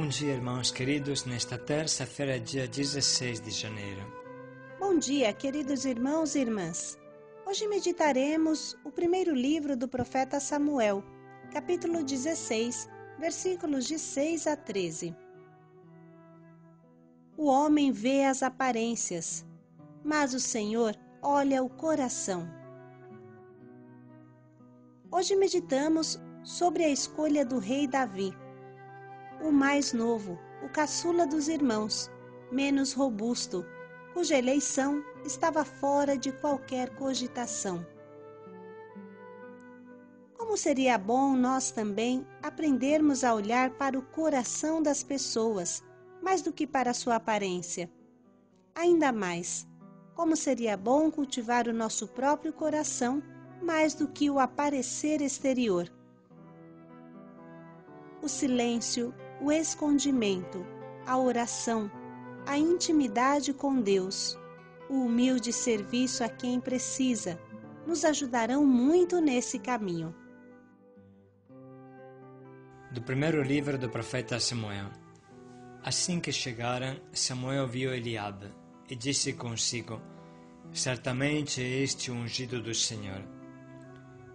Bom dia, irmãos queridos, nesta terça-feira, dia 16 de janeiro. Bom dia, queridos irmãos e irmãs. Hoje meditaremos o primeiro livro do profeta Samuel, capítulo 16, versículos de 6 a 13. O homem vê as aparências, mas o Senhor olha o coração. Hoje meditamos sobre a escolha do rei Davi, o mais novo, o caçula dos irmãos, menos robusto, cuja eleição estava fora de qualquer cogitação. Como seria bom nós também aprendermos a olhar para o coração das pessoas, mais do que para a sua aparência. Ainda mais, como seria bom cultivar o nosso próprio coração mais do que o aparecer exterior. O silêncio, o escondimento, a oração, a intimidade com Deus, o humilde serviço a quem precisa, nos ajudarão muito nesse caminho. Do primeiro livro do profeta Samuel. Assim que chegaram, Samuel viu Eliabe e disse consigo: certamente é este o ungido do Senhor.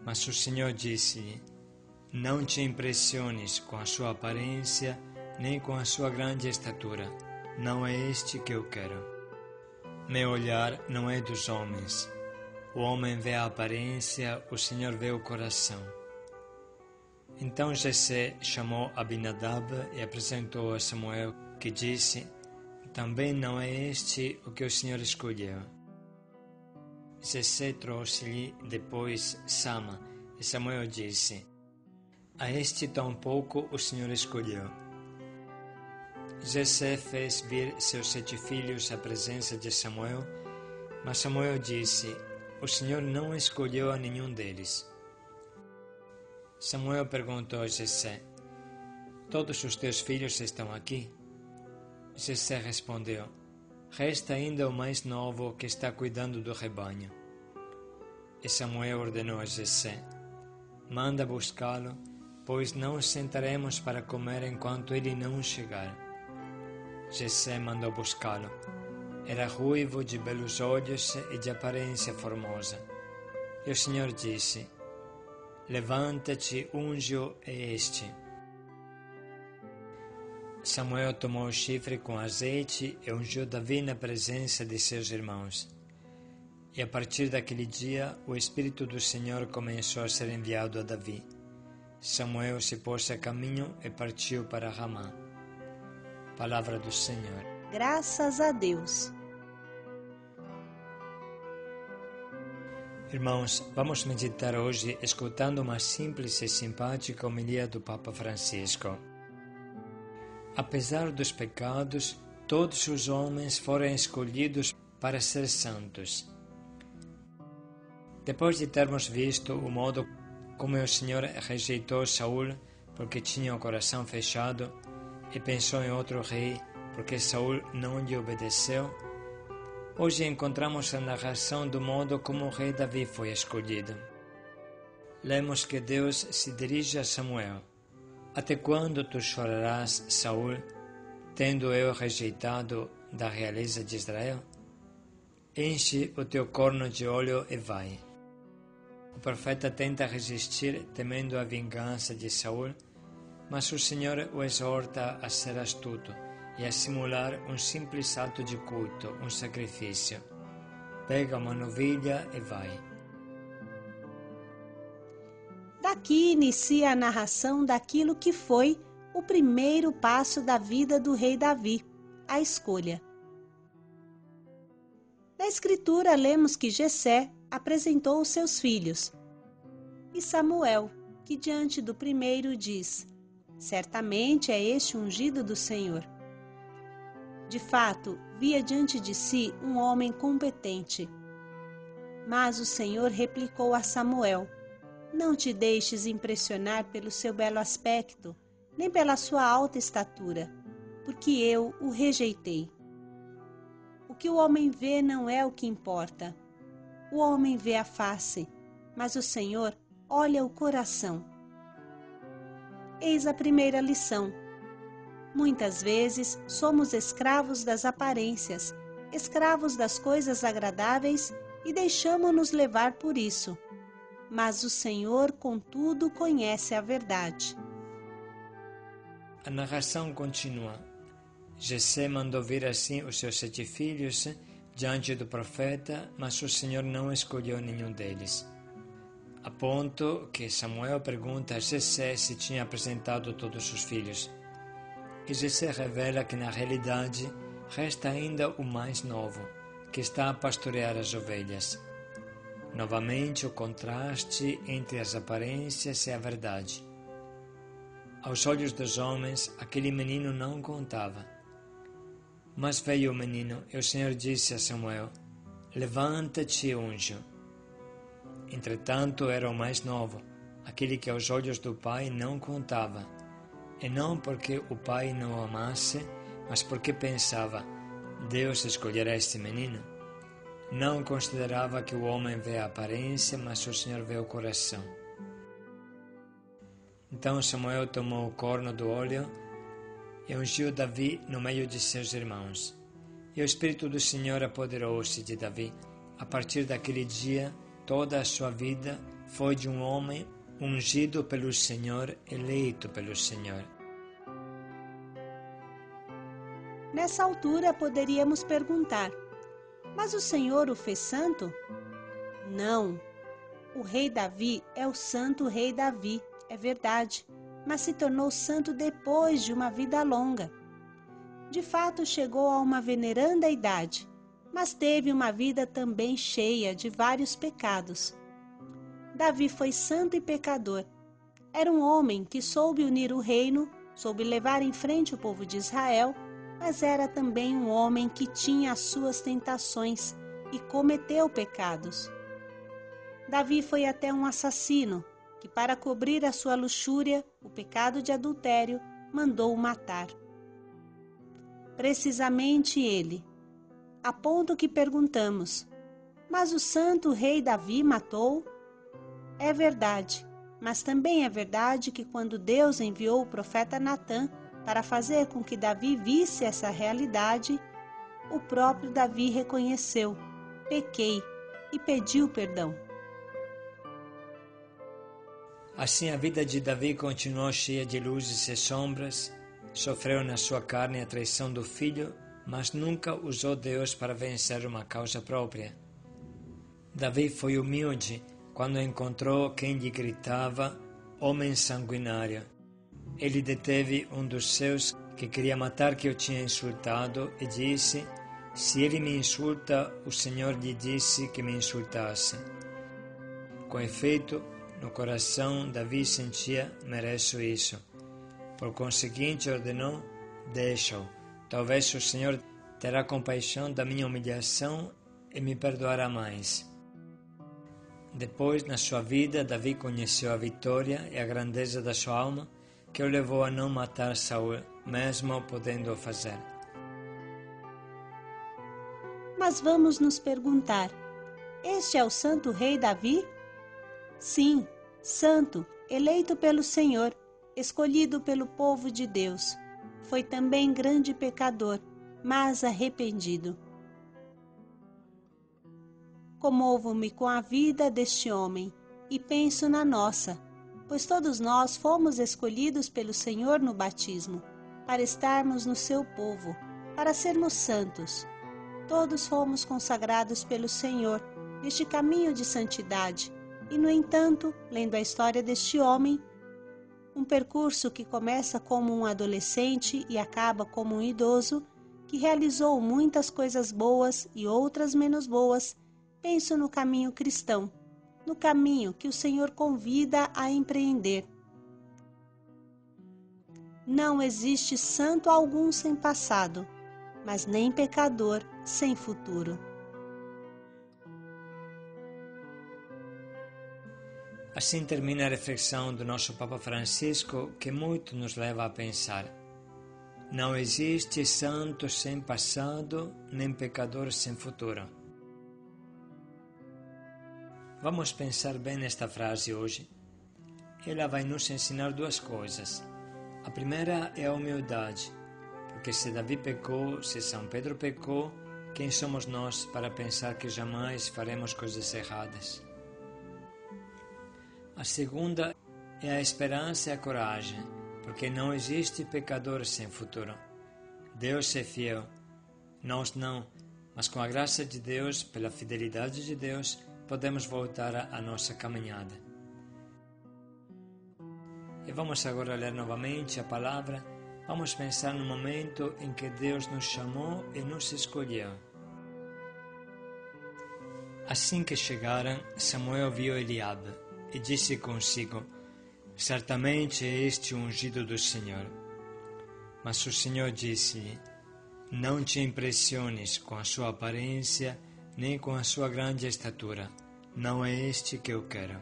Mas o Senhor disse-lhe: não te impressiones com a sua aparência, nem com a sua grande estatura. Não é este que eu quero. Meu olhar não é dos homens. O homem vê a aparência, o Senhor vê o coração. Então Jessé chamou Abinadab e apresentou a Samuel, que disse: também não é este o que o Senhor escolheu. Jessé trouxe-lhe depois Sama, e Samuel disse: a este tampouco o Senhor escolheu. Jessé fez vir seus 7 filhos à presença de Samuel, mas Samuel disse: o Senhor não escolheu a nenhum deles. Samuel perguntou a Jessé: todos os teus filhos estão aqui? Jessé respondeu: resta ainda o mais novo que está cuidando do rebanho. E Samuel ordenou a Jessé: manda buscá-lo, pois não os sentaremos para comer enquanto ele não chegar. Jessé mandou buscá-lo. Era ruivo, de belos olhos e de aparência formosa. E o Senhor disse: levanta-te, unge-o, é este. Samuel tomou o chifre com azeite e ungiu Davi na presença de seus irmãos. E a partir daquele dia, o Espírito do Senhor começou a ser enviado a Davi. Samuel se pôs a caminho e partiu para Ramá. Palavra do Senhor. Graças a Deus. Irmãos, vamos meditar hoje escutando uma simples e simpática homilia do Papa Francisco. Apesar dos pecados, todos os homens foram escolhidos para ser santos. Depois de termos visto o modo como o Senhor rejeitou Saul porque tinha o coração fechado e pensou em outro rei porque Saul não lhe obedeceu, hoje encontramos a narração do modo como o rei Davi foi escolhido. Lemos que Deus se dirige a Samuel: até quando tu chorarás, Saul, tendo eu rejeitado da realeza de Israel? Enche o teu corno de óleo e vai. O profeta tenta resistir, temendo a vingança de Saul, mas o Senhor o exorta a ser astuto e a simular um simples ato de culto, um sacrifício. Pega uma novilha e vai. Daqui inicia a narração daquilo que foi o primeiro passo da vida do rei Davi, a escolha. Na Escritura lemos que Jessé apresentou os seus filhos, e Samuel, que diante do primeiro diz: certamente é este o ungido do Senhor. De fato, via diante de si um homem competente. Mas o Senhor replicou a Samuel: não te deixes impressionar pelo seu belo aspecto, nem pela sua alta estatura, porque eu o rejeitei. O que o homem vê não é o que importa. O homem vê a face, mas o Senhor olha o coração. Eis a primeira lição. Muitas vezes somos escravos das aparências, escravos das coisas agradáveis e deixamos-nos levar por isso. Mas o Senhor, contudo, conhece a verdade. A narração continua. Jessé mandou vir assim os seus 7 filhos diante do profeta, mas o Senhor não escolheu nenhum deles. A ponto que Samuel pergunta a Jessé se tinha apresentado todos os filhos. E Jessé revela que na realidade resta ainda o mais novo, que está a pastorear as ovelhas. Novamente o contraste entre as aparências e a verdade. Aos olhos dos homens, aquele menino não contava. Mas veio o menino e o Senhor disse a Samuel: levanta-te e unge-o. Entretanto era o mais novo, aquele que aos olhos do pai não contava. E não porque o pai não o amasse, mas porque pensava: Deus escolherá este menino. Não considerava que o homem vê a aparência, mas o Senhor vê o coração. Então Samuel tomou o corno do óleo e ungiu Davi no meio de seus irmãos. E o Espírito do Senhor apoderou-se de Davi. A partir daquele dia, toda a sua vida foi de um homem ungido pelo Senhor, eleito pelo Senhor. Nessa altura poderíamos perguntar: mas o Senhor o fez santo? Não. O rei Davi é o santo rei Davi, é verdade, mas se tornou santo depois de uma vida longa. De fato, chegou a uma veneranda idade, mas teve uma vida também cheia de vários pecados. Davi foi santo e pecador. Era um homem que soube unir o reino, soube levar em frente o povo de Israel, mas era também um homem que tinha as suas tentações e cometeu pecados. Davi foi até um assassino, que para cobrir a sua luxúria, o pecado de adultério, mandou-o matar. Precisamente ele, a ponto que perguntamos: mas o santo rei Davi matou? É verdade, mas também é verdade que quando Deus enviou o profeta Natã para fazer com que Davi visse essa realidade, o próprio Davi reconheceu: pequei, e pediu perdão. Assim a vida de Davi continuou cheia de luzes e sombras, sofreu na sua carne a traição do filho, mas nunca usou Deus para vencer uma causa própria. Davi foi humilde quando encontrou quem lhe gritava: homem sanguinário. Ele deteve um dos seus que queria matar, que o tinha insultado, e disse: se ele me insulta, o Senhor lhe disse que me insultasse. Com efeito, no coração, Davi sentia: mereço isso. Por conseguinte, ordenou: deixa-o. Talvez o Senhor terá compaixão da minha humilhação e me perdoará mais. Depois, na sua vida, Davi conheceu a vitória e a grandeza da sua alma, que o levou a não matar Saul, mesmo podendo o fazer. Mas vamos nos perguntar: este é o santo rei Davi? Sim, santo, eleito pelo Senhor, escolhido pelo povo de Deus. Foi também grande pecador, mas arrependido. Comovo-me com a vida deste homem e penso na nossa, pois todos nós fomos escolhidos pelo Senhor no batismo, para estarmos no seu povo, para sermos santos. Todos fomos consagrados pelo Senhor neste caminho de santidade. E, no entanto, lendo a história deste homem, um percurso que começa como um adolescente e acaba como um idoso, que realizou muitas coisas boas e outras menos boas, penso no caminho cristão, no caminho que o Senhor convida a empreender. Não existe santo algum sem passado, mas nem pecador sem futuro. Assim termina a reflexão do nosso Papa Francisco, que muito nos leva a pensar: não existe santo sem passado, nem pecador sem futuro. Vamos pensar bem nesta frase hoje. Ela vai nos ensinar duas coisas. A primeira é a humildade, porque se Davi pecou, se São Pedro pecou, quem somos nós para pensar que jamais faremos coisas erradas? A segunda é a esperança e a coragem, porque não existe pecador sem futuro. Deus é fiel, nós não, mas com a graça de Deus, pela fidelidade de Deus, podemos voltar à nossa caminhada. E vamos agora ler novamente a palavra. Vamos pensar no momento em que Deus nos chamou e nos escolheu. Assim que chegaram, Samuel viu Eliabe e disse consigo: certamente é este o ungido do Senhor. Mas o Senhor disse-lhe: não te impressiones com a sua aparência, nem com a sua grande estatura. Não é este que eu quero.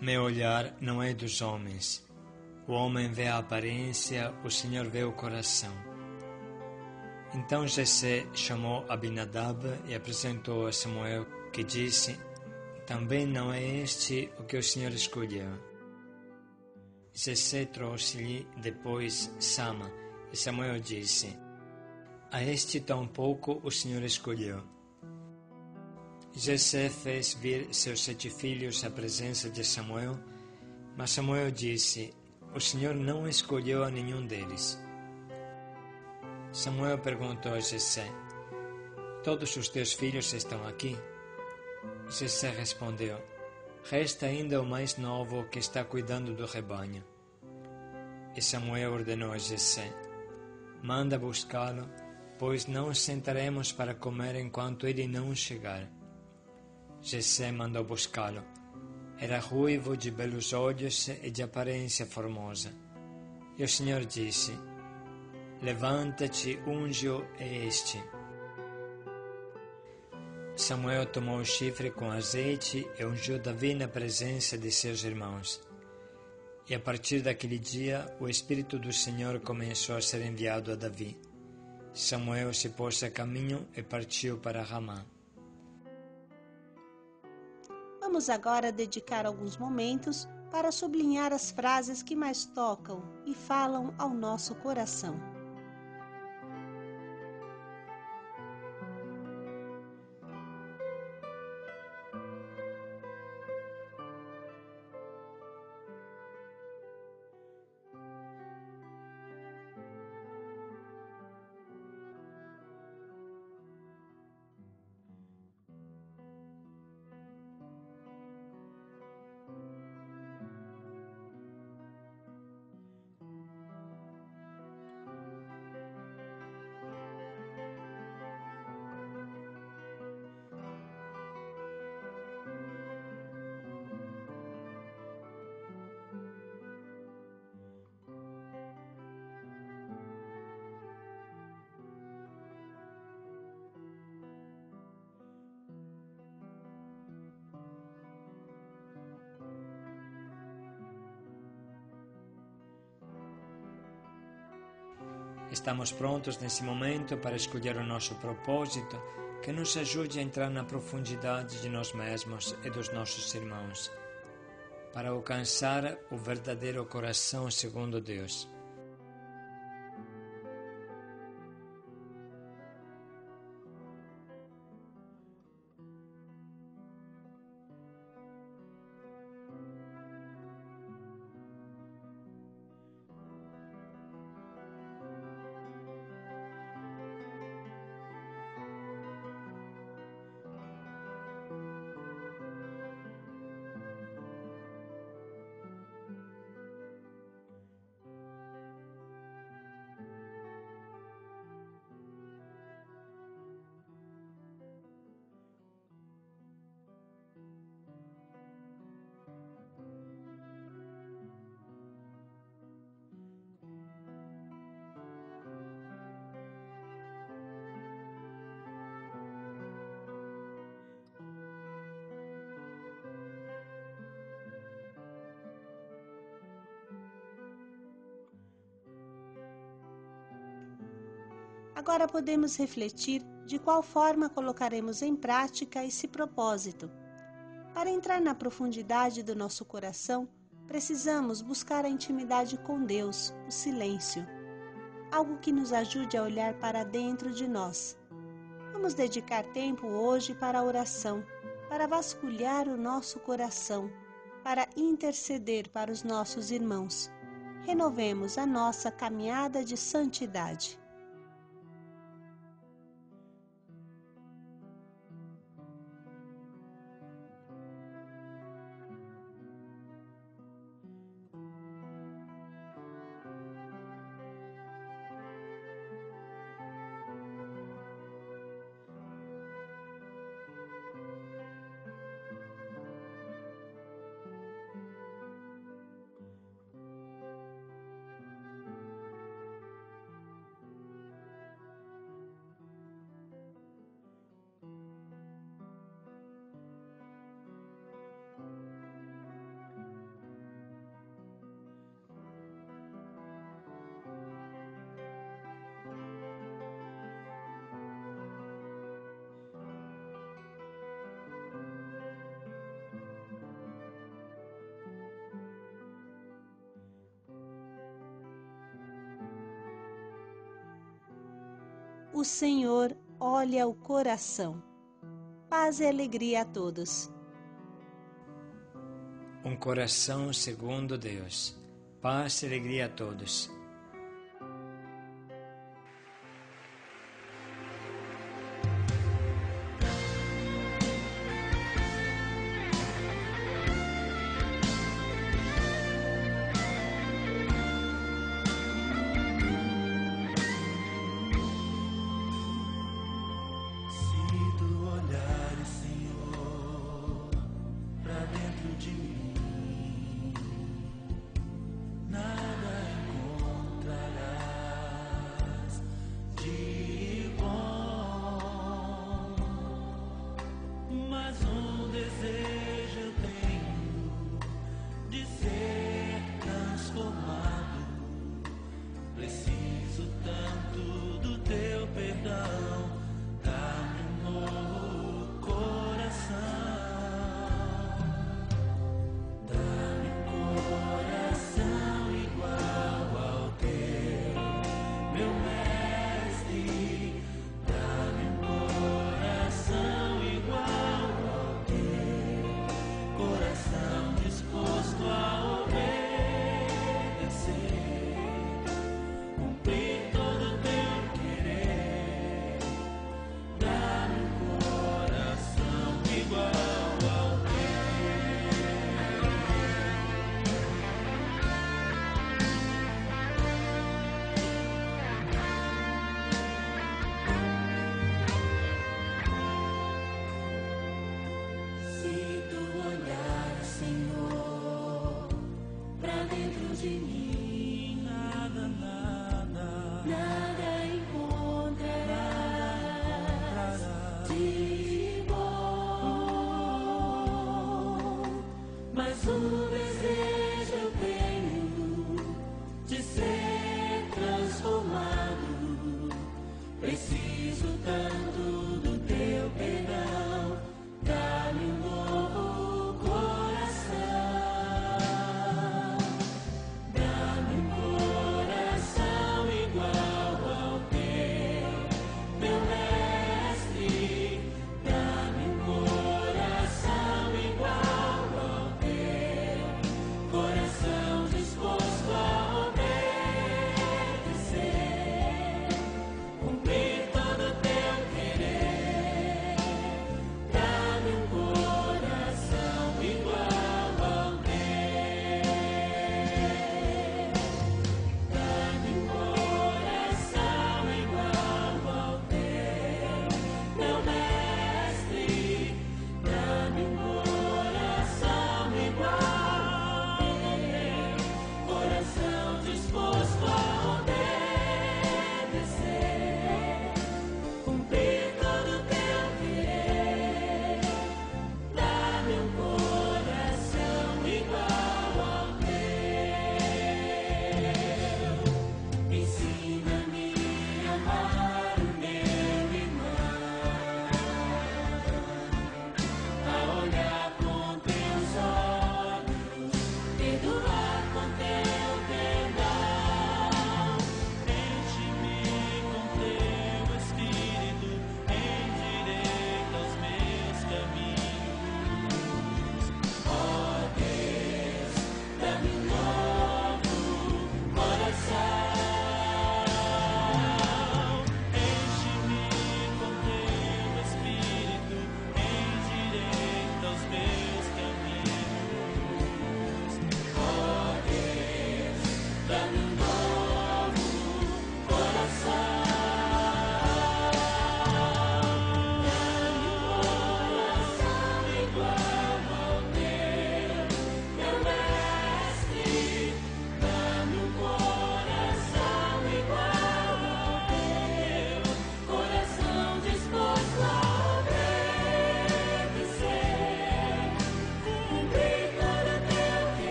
Meu olhar não é dos homens. O homem vê a aparência, o Senhor vê o coração. Então Jessé chamou Abinadab e apresentou a Samuel, que disse: também não é este o que o Senhor escolheu. Jessé trouxe-lhe depois Sama, e Samuel disse: a este tampouco o Senhor escolheu. Jessé fez vir seus 7 filhos à presença de Samuel, mas Samuel disse: o Senhor não escolheu a nenhum deles. Samuel perguntou a Jessé: todos os teus filhos estão aqui? Jessé respondeu: resta ainda o mais novo que está cuidando do rebanho. E Samuel ordenou a Jessé: manda buscá-lo, pois não sentaremos para comer enquanto ele não chegar. Jessé mandou buscá-lo. Era ruivo, de belos olhos e de aparência formosa. E o Senhor disse: levanta-te, unge-o, é este. Samuel tomou o chifre com azeite e ungiu Davi na presença de seus irmãos. E a partir daquele dia, o Espírito do Senhor começou a ser enviado a Davi. Samuel se pôs a caminho e partiu para Ramá. Vamos agora dedicar alguns momentos para sublinhar as frases que mais tocam e falam ao nosso coração. Estamos prontos nesse momento para escolher o nosso propósito, que nos ajude a entrar na profundidade de nós mesmos e dos nossos irmãos, para alcançar o verdadeiro coração segundo Deus. Agora podemos refletir de qual forma colocaremos em prática esse propósito. Para entrar na profundidade do nosso coração, Precisamos buscar a intimidade com Deus, o silêncio, algo que nos ajude a olhar para dentro de nós. Vamos dedicar tempo hoje para a oração, para vasculhar o nosso coração, para interceder para os nossos irmãos. Renovemos a nossa caminhada de santidade. O Senhor olha o coração. Paz e alegria a todos. Um coração segundo Deus. Paz e alegria a todos.